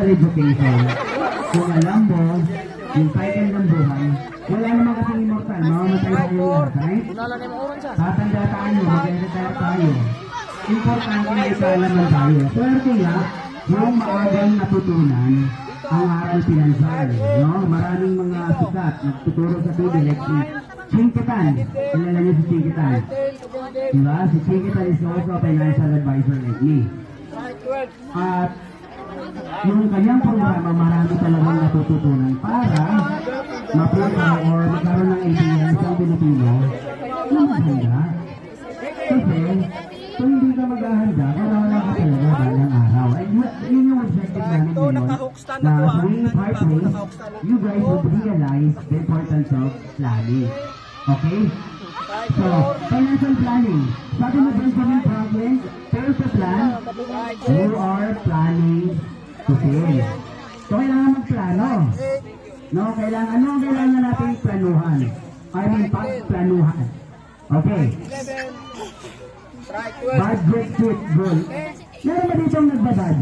education. Kung alam mo, yung cycle ng buhay, wala naman kasing immortal, mamamatay tayo lahat, right? Tatanda tayo, mag-retire tayo. Importante na ikalaman tayo. Swerte nga, yung maagang natutunan ang aral pinansal. No? Maraming mga sikat, nagtuturo sa TV, like si Chinkitan. Kilala niyo si Chinkitan. Diba? Si Chinkitan is also a financial advisor like me. At yung kanyang programa, marami talagang natututunan para mapunta or magkaroon ng idea sa Pilipino na maghanda. Kasi, kung hindi ka maghahanda, wala ka talaga balang araw. And yun yung objective namin ngayon, na tuwing pathways, you guys would realize the importance of planning. Okay? So, financial planning. Sabi mo Benjamin Franklin, fail to plan, you are planning to fail. So, kailangan magplano. No, kailangan natin planuhan? I mean, pagplanuhan. Okay. Budget, goal. Meron ba dito nagbabudget?